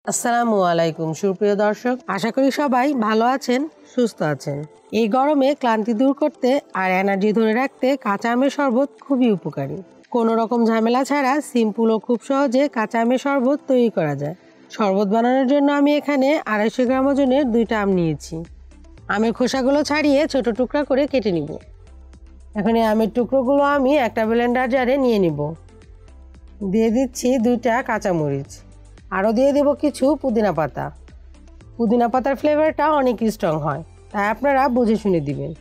আসসালামু আলাইকুম সুপ্রিয় দর্শক, আশা করি সবাই ভালো আছেন, সুস্থ আছেন। এই গরমে ক্লান্তি দূর করতে আর এনার্জি ধরে রাখতে কাঁচা আমের শরবত খুবই উপকারী। কোনো রকম ঝামেলা ছাড়া সিম্পল ও খুব সহজে কাঁচা আমের শরবত তৈরি করা যায়। শরবত বানানোর জন্য আমি এখানে 250 গ্রাম ওজনের 2টা আম নিয়েছি। আমের খোসাগুলো ছাড়িয়ে ছোট টুকরা করে কেটে নিব। এখন এই আমের টুকরোগুলো আমি একটা ব্লেন্ডার জারে নিয়ে নিব। দিয়ে দিচ্ছি 2টা কাঁচামরিচ, আরও দিয়ে দেব কিছু পুদিনা পাতা। পুদিনা পাতার ফ্লেভারটা অনেক স্ট্রং হয়, তাই আপনারা বুঝে শুনে দিবেন।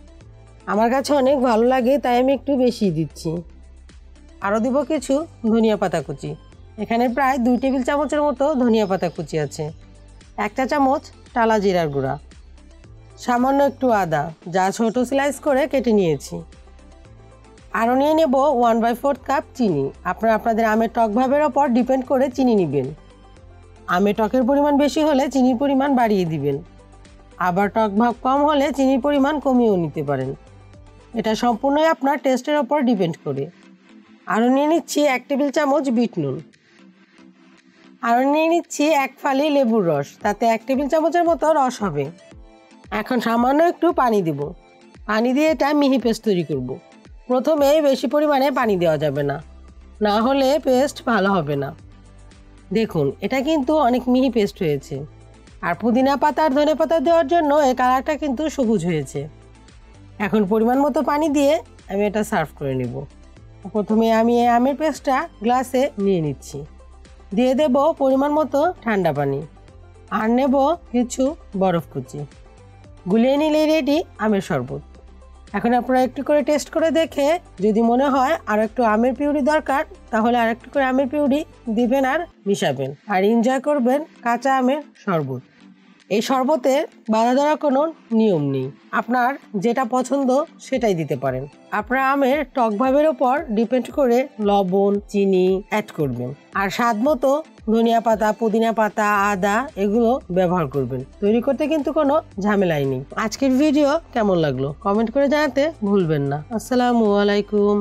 আমার কাছে অনেক ভালো লাগে তাই আমি একটু বেশি দিচ্ছি। আরও দিব কিছু ধনিয়া পাতা কুচি। এখানে প্রায় 2 টেবিল চামচের মতো ধনিয়া পাতা কুচি আছে। 1 চা চামচ টালা জিরার গুঁড়া, সামান্য একটু আদা যা ছোট স্লাইস করে কেটে নিয়েছি। আরও নিয়ে নেব 1/4 কাপ চিনি। আপনারা আপনাদের আমের টক ভাবের ওপর ডিপেন্ড করে চিনি নেবেন। আমের টকের পরিমাণ বেশি হলে চিনির পরিমাণ বাড়িয়ে দিবেন, আবার টক ভাব কম হলে চিনির পরিমাণ কমিয়েও নিতে পারেন। এটা সম্পূর্ণই আপনার টেস্টের ওপর ডিপেন্ড করে। আরও নিয়ে নিচ্ছি 1 টেবিল চামচ বিট নুন। আরও নিয়ে নিচ্ছি 1 ফালি লেবুর রস, তাতে 1 টেবিল চামচের মতো রস হবে। এখন সামান্য একটু পানি দেব। পানি দিয়ে এটা মিহি পেস্ট তৈরি করব। প্রথমে বেশি পরিমাণে পানি দেওয়া যাবে না, না হলে পেস্ট ভালো হবে না। দেখুন, এটা কিন্তু অনেক মিহি পেস্ট হয়েছে। আর পুদিনা পাতা আর ধনে পাতা দেওয়ার জন্য এই কালারটা কিন্তু সবুজ হয়েছে। এখন পরিমাণ মতো পানি দিয়ে আমি এটা সার্ভ করে নেব। প্রথমে আমি এই আমের পেস্টটা গ্লাসে নিয়ে নিচ্ছি। দিয়ে দেব পরিমাণ মতো ঠান্ডা পানি, আর নেব কিছু বরফ কুচি। গুলিয়ে নিলেই রেডি আমের শরবত। এখন আপনারা একটু করে টেস্ট করে দেখে যদি মনে হয় আর একটু আমের পিউরি দরকার, তাহলে আর একটু করে আমের পিউরি দিবেন আর মিশাবেন, আর এনজয় করবেন কাঁচা আমের শরবত। এই শরবতের বাধা ধরা কোনো নিয়ম নেই, আপনার যেটা পছন্দ সেটাই দিতে পারেন। আপনার আমের টক ভাবের ওপর ডিপেন্ড করে লবণ, চিনি অ্যাড করবেন, আর স্বাদ মতো ধনিয়া পাতা, পুদিনা পাতা, আদা এগুলো ব্যবহার করবেন। তৈরি করতে কিন্তু কোনো ঝামেলাই নেই। আজকের ভিডিও কেমন লাগলো কমেন্ট করে জানাতে ভুলবেন না। আসসালামু আলাইকুম।